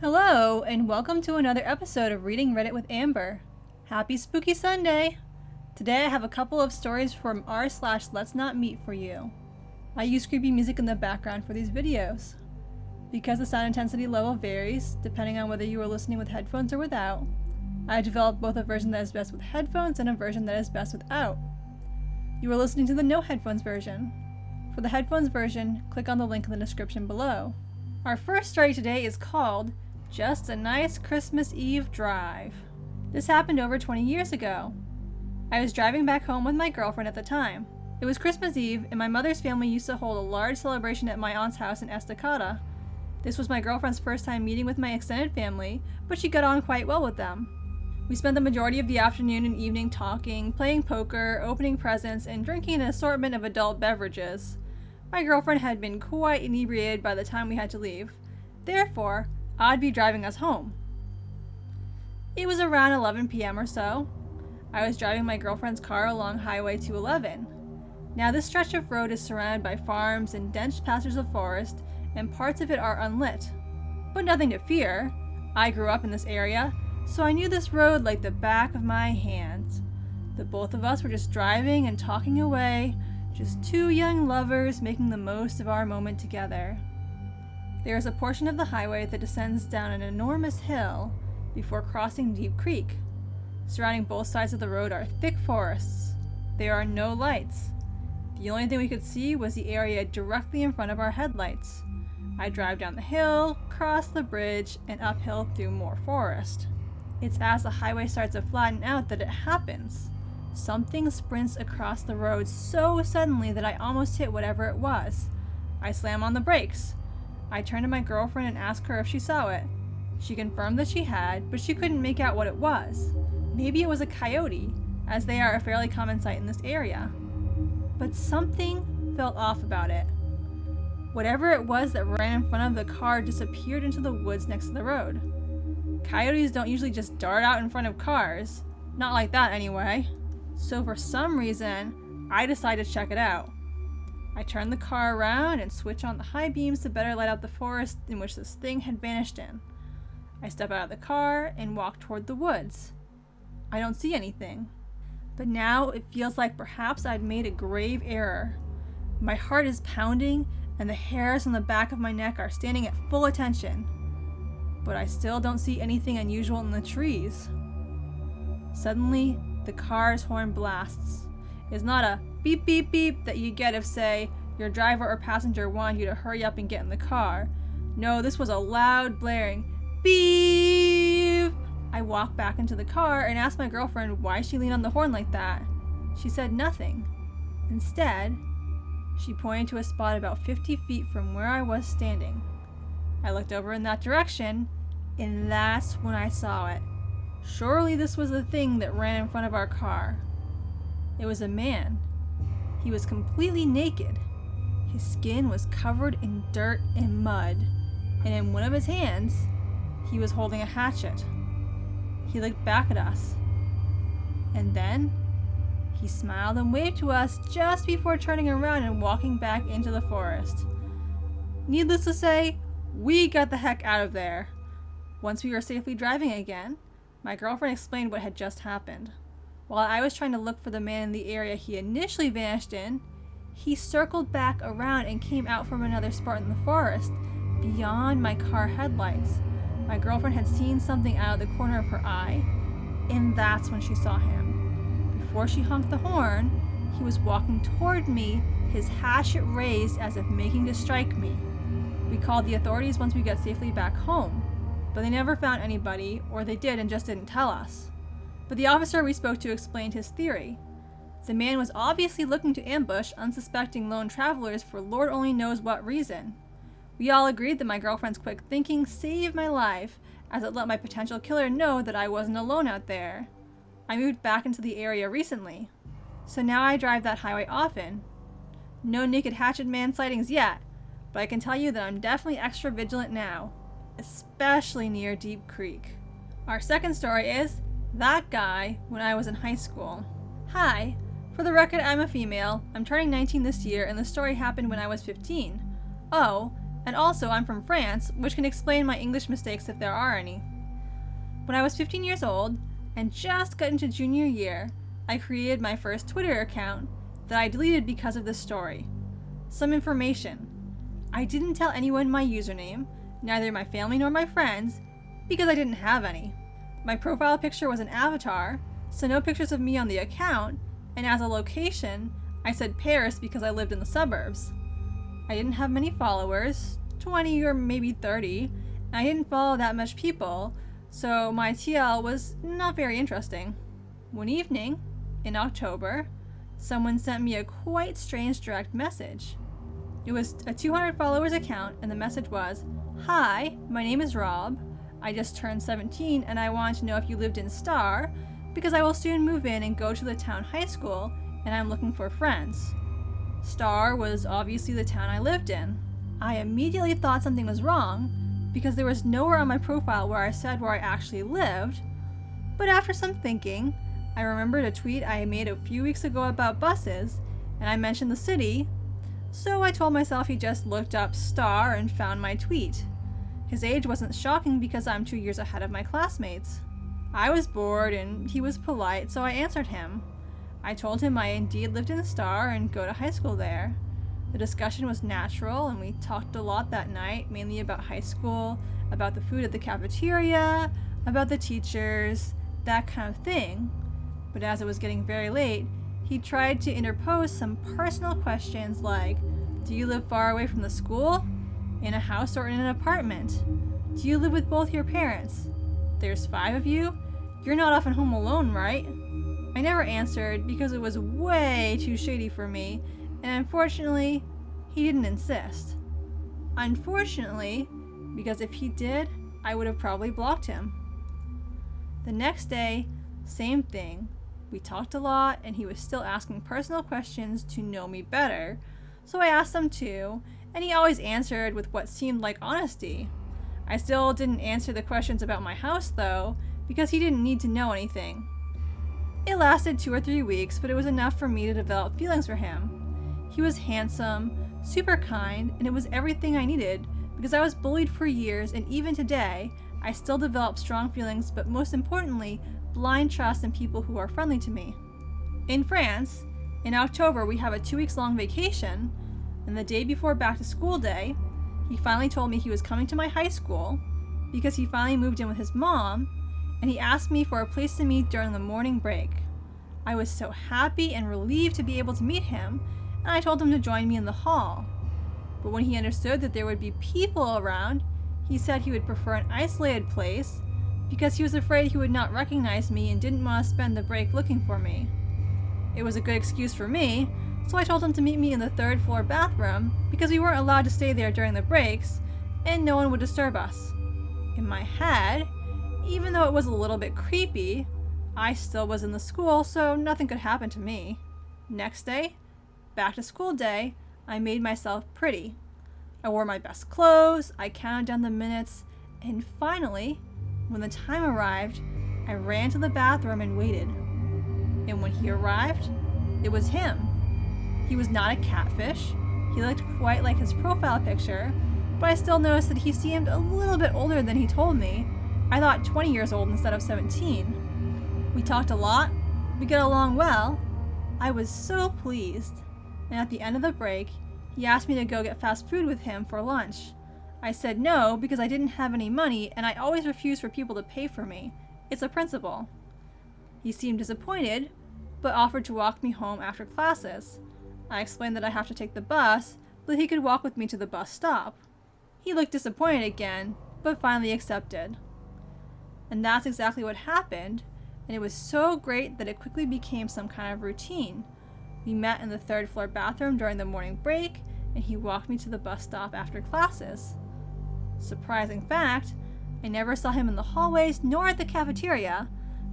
Hello, and welcome to another episode of Reading Reddit with Amber. Happy Spooky Sunday! Today I have a couple of stories from r/LetsNotMeet for you. I use creepy music in the background for these videos. Because the sound intensity level varies, depending on whether you are listening with headphones or without, I developed both a version that is best with headphones and a version that is best without. You are listening to the no headphones version. For the headphones version, click on the link in the description below. Our first story today is called Just a Nice Christmas Eve Drive. This happened over 20 years ago. I was driving back home with my girlfriend at the time. It was Christmas Eve, and my mother's family used to hold a large celebration at my aunt's house in Estacada. This was my girlfriend's first time meeting with my extended family, but she got on quite well with them. We spent the majority of the afternoon and evening talking, playing poker, opening presents, and drinking an assortment of adult beverages. My girlfriend had been quite inebriated by the time we had to leave. Therefore, I'd be driving us home. It was around 11 p.m. or so. I was driving my girlfriend's car along Highway 211. Now this stretch of road is surrounded by farms and dense patches of forest, and parts of it are unlit. But nothing to fear. I grew up in this area, so I knew this road like the back of my hand. The both of us were just driving and talking away, just two young lovers making the most of our moment together. There is a portion of the highway that descends down an enormous hill before crossing Deep Creek. Surrounding both sides of the road are thick forests. There are no lights. The only thing we could see was the area directly in front of our headlights. I drive down the hill, cross the bridge, and uphill through more forest. It's as the highway starts to flatten out that it happens. Something sprints across the road so suddenly that I almost hit whatever it was. I slam on the brakes. I turn to my girlfriend and ask her if she saw it. She confirmed that she had, but she couldn't make out what it was. Maybe it was a coyote, as they are a fairly common sight in this area. But something felt off about it. Whatever it was that ran in front of the car disappeared into the woods next to the road. Coyotes don't usually just dart out in front of cars. Not like that anyway. So for some reason, I decided to check it out. I turned the car around and switched on the high beams to better light out the forest in which this thing had vanished in. I step out of the car and walk toward the woods. I don't see anything. But now it feels like perhaps I'd made a grave error. My heart is pounding and the hairs on the back of my neck are standing at full attention. But I still don't see anything unusual in the trees. Suddenly, the car's horn blasts. It's not a beep beep beep that you get if, say, your driver or passenger wanted you to hurry up and get in the car. No, this was a loud, blaring beep! I walked back into the car and asked my girlfriend why she leaned on the horn like that. She said nothing. Instead, she pointed to a spot about 50 feet from where I was standing. I looked over in that direction, and that's when I saw it. Surely this was the thing that ran in front of our car. It was a man. He was completely naked. His skin was covered in dirt and mud, and in one of his hands, he was holding a hatchet. He looked back at us, and then he smiled and waved to us just before turning around and walking back into the forest. Needless to say, we got the heck out of there. Once we were safely driving again, my girlfriend explained what had just happened. While I was trying to look for the man in the area he initially vanished in, he circled back around and came out from another spot in the forest, beyond my car headlights. My girlfriend had seen something out of the corner of her eye, and that's when she saw him. Before she honked the horn, he was walking toward me, his hatchet raised as if making to strike me. We called the authorities once we got safely back home, but they never found anybody, or they did and just didn't tell us. But the officer we spoke to explained his theory. The man was obviously looking to ambush unsuspecting lone travelers for Lord only knows what reason. We all agreed that my girlfriend's quick thinking saved my life, as it let my potential killer know that I wasn't alone out there. I moved back into the area recently, so now I drive that highway often. No naked hatchet man sightings yet, but I can tell you that I'm definitely extra vigilant now, especially near Deep Creek. Our second story is That Guy When I Was in High School. Hi, for the record, I'm a female. I'm turning 19 this year, and the story happened when I was 15. Oh, And also, I'm from France, which can explain my English mistakes if there are any. When I was 15 years old and just got into junior year, I created my first Twitter account that I deleted because of this story. Some information. I didn't tell anyone my username, neither my family nor my friends, because I didn't have any. My profile picture was an avatar, so no pictures of me on the account, and as a location, I said Paris because I lived in the suburbs. I didn't have many followers, 20 or maybe 30, and I didn't follow that much people, so my TL was not very interesting. One evening, in October, someone sent me a quite strange direct message. It was a 200 followers account, and the message was, "Hi, my name is Rob. I just turned 17 and I wanted to know if you lived in Star, because I will soon move in and go to the town high school, and I'm looking for friends." Star was obviously the town I lived in. I immediately thought something was wrong, because there was nowhere on my profile where I said where I actually lived, but after some thinking, I remembered a tweet I made a few weeks ago about buses, and I mentioned the city, so I told myself he just looked up Star and found my tweet. His age wasn't shocking because I'm 2 years ahead of my classmates. I was bored and he was polite, so I answered him. I told him I indeed lived in Star and go to high school there. The discussion was natural and we talked a lot that night, mainly about high school, about the food at the cafeteria, about the teachers, that kind of thing. But as it was getting very late, he tried to interpose some personal questions like, do you live far away from the school? In a house or in an apartment? Do you live with both your parents? There's 5 of you? You're not often home alone, right? I never answered because it was way too shady for me, and unfortunately, he didn't insist. Unfortunately, because if he did, I would have probably blocked him. The next day, same thing. We talked a lot, and he was still asking personal questions to know me better, so I asked them too, and he always answered with what seemed like honesty. I still didn't answer the questions about my house, though, because he didn't need to know anything. It lasted 2 or 3 weeks, but it was enough for me to develop feelings for him. He was handsome, super kind, and it was everything I needed, because I was bullied for years, and even today, I still develop strong feelings, but most importantly, blind trust in people who are friendly to me. In France, in October, we have a 2-week-long vacation, and the day before back to school day, he finally told me he was coming to my high school because he finally moved in with his mom, and he asked me for a place to meet during the morning break. I was so happy and relieved to be able to meet him, and I told him to join me in the hall. But when he understood that there would be people around, he said he would prefer an isolated place because he was afraid he would not recognize me and didn't want to spend the break looking for me. It was a good excuse for me, so I told him to meet me in the 3rd floor bathroom because we weren't allowed to stay there during the breaks and no one would disturb us. In my head, even though it was a little bit creepy, I still was in the school, so nothing could happen to me. Next day, back to school day, I made myself pretty. I wore my best clothes, I counted down the minutes, and finally, when the time arrived, I ran to the bathroom and waited. And when he arrived, it was him. He was not a catfish. He looked quite like his profile picture, but I still noticed that he seemed a little bit older than he told me. I thought 20 years old instead of 17. We talked a lot. We got along well. I was so pleased. And at the end of the break, he asked me to go get fast food with him for lunch. I said no because I didn't have any money and I always refuse for people to pay for me. It's a principle. He seemed disappointed, but offered to walk me home after classes. I explained that I have to take the bus, but he could walk with me to the bus stop. He looked disappointed again, but finally accepted. And that's exactly what happened, and it was so great that it quickly became some kind of routine. We met in the 3rd floor bathroom during the morning break, and he walked me to the bus stop after classes. Surprising fact, I never saw him in the hallways nor at the cafeteria,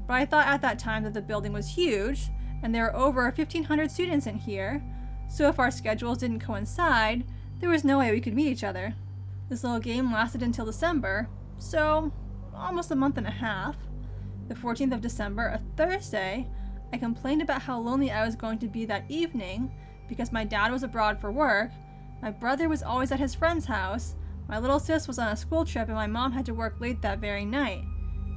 but I thought at that time that the building was huge, and there were over 1,500 students in here, so if our schedules didn't coincide, there was no way we could meet each other. This little game lasted until December, so almost a month and a half. The 14th of December, a Thursday, I complained about how lonely I was going to be that evening because my dad was abroad for work, my brother was always at his friend's house, My little sis was on a school trip and my mom had to work late that very night.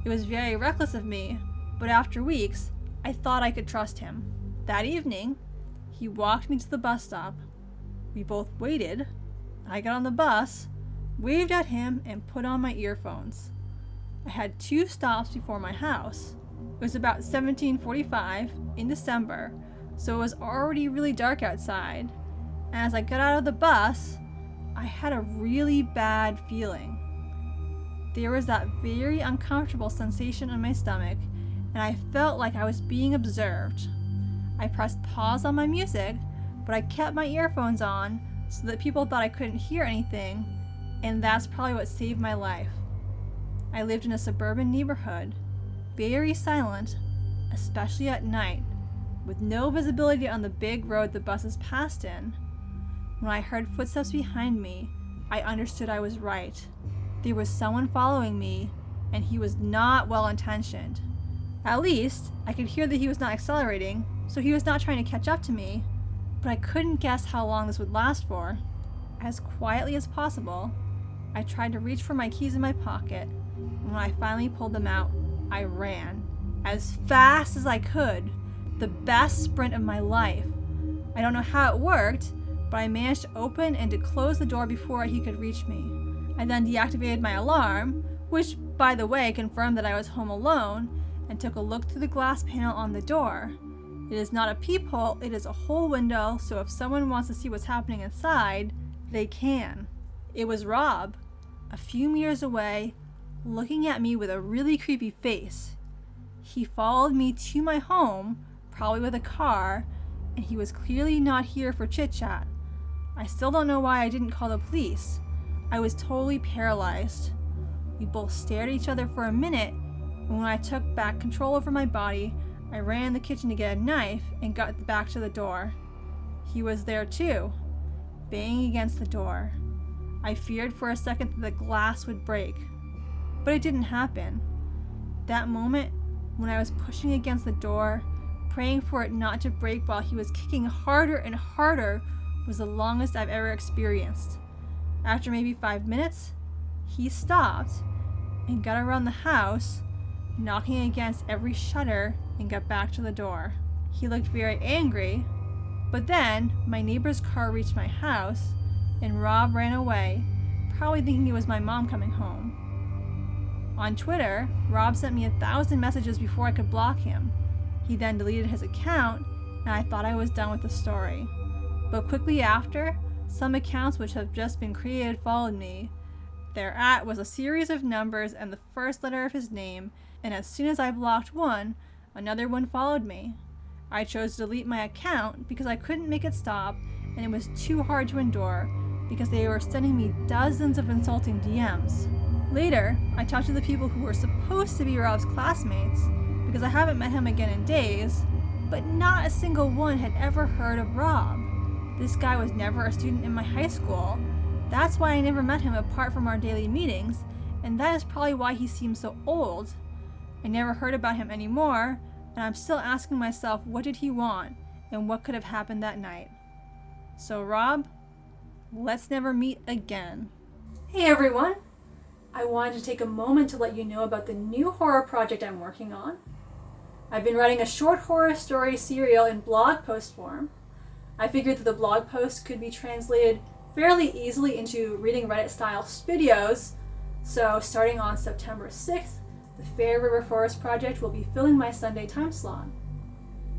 It was very reckless of me, but after weeks, I thought I could trust him. That evening, he walked me to the bus stop. We both waited. I got on the bus, waved at him, and put on my earphones. I had 2 stops before my house. It was about 17:45 in December, so it was already really dark outside. And as I got out of the bus, I had a really bad feeling. There was that very uncomfortable sensation in my stomach, and I felt like I was being observed. I pressed pause on my music, but I kept my earphones on so that people thought I couldn't hear anything, and that's probably what saved my life. I lived in a suburban neighborhood, very silent, especially at night, with no visibility on the big road the buses passed in. When I heard footsteps behind me, I understood I was right. There was someone following me, and he was not well-intentioned. At least, I could hear that he was not accelerating, so he was not trying to catch up to me, but I couldn't guess how long this would last for. As quietly as possible, I tried to reach for my keys in my pocket, and when I finally pulled them out, I ran. As fast as I could. The best sprint of my life. I don't know how it worked, but I managed to open and to close the door before he could reach me. I then deactivated my alarm, which, by the way, confirmed that I was home alone, and took a look through the glass panel on the door. It is not a peephole, it is a whole window, so if someone wants to see what's happening inside, they can. It was Rob, a few meters away, looking at me with a really creepy face. He followed me to my home, probably with a car, and he was clearly not here for chit-chat. I still don't know why I didn't call the police. I was totally paralyzed. We both stared at each other for a minute, and when I took back control over my body, I ran in the kitchen to get a knife and got back to the door. He was there too, banging against the door. I feared for a second that the glass would break, but it didn't happen. That moment, when I was pushing against the door, praying for it not to break while he was kicking harder and harder, was the longest I've ever experienced. After maybe 5 minutes, he stopped and got around the house, knocking against every shutter, and got back to the door. He looked very angry, but then my neighbor's car reached my house, and Rob ran away, probably thinking it was my mom coming home. On Twitter, Rob sent me 1,000 messages before I could block him. He then deleted his account, and I thought I was done with the story. But quickly after, some accounts which have just been created followed me. Their @ was a series of numbers and the first letter of his name, and as soon as I blocked one, another one followed me. I chose to delete my account because I couldn't make it stop, and it was too hard to endure because they were sending me dozens of insulting DMs. Later, I talked to the people who were supposed to be Rob's classmates because I haven't met him again in days, but not a single one had ever heard of Rob. This guy was never a student in my high school. That's why I never met him apart from our daily meetings, and that is probably why he seems so old. I never heard about him anymore, and I'm still asking myself what did he want and what could have happened that night. So Rob, let's never meet again. Hey everyone! I wanted to take a moment to let you know about the new horror project I'm working on. I've been writing a short horror story serial in blog post form. I figured that the blog post could be translated fairly easily into Reading Reddit style videos, so starting on September 6th, the Fair River Forest Project will be filling my Sunday time slot.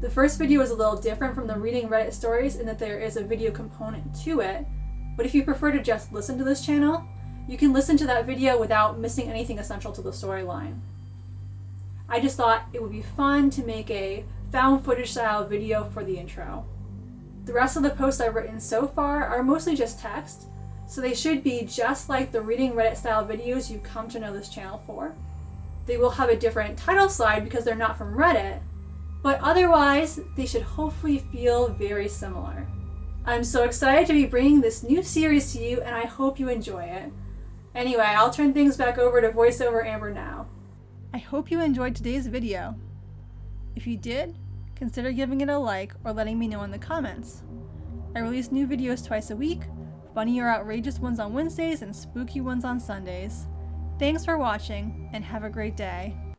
The first video is a little different from the Reading Reddit stories in that there is a video component to it, but if you prefer to just listen to this channel, you can listen to that video without missing anything essential to the storyline. I just thought it would be fun to make a found footage style video for the intro. The rest of the posts I've written so far are mostly just text, so they should be just like the Reading Reddit style videos you've come to know this channel for. They will have a different title slide because they're not from Reddit, but otherwise they should hopefully feel very similar. I'm so excited to be bringing this new series to you, and I hope you enjoy it. Anyway, I'll turn things back over to VoiceOver Amber now. I hope you enjoyed today's video. If you did, consider giving it a like or letting me know in the comments. I release new videos twice a week, Funny or outrageous ones on Wednesdays and spooky ones on Sundays. Thanks for watching, and have a great day.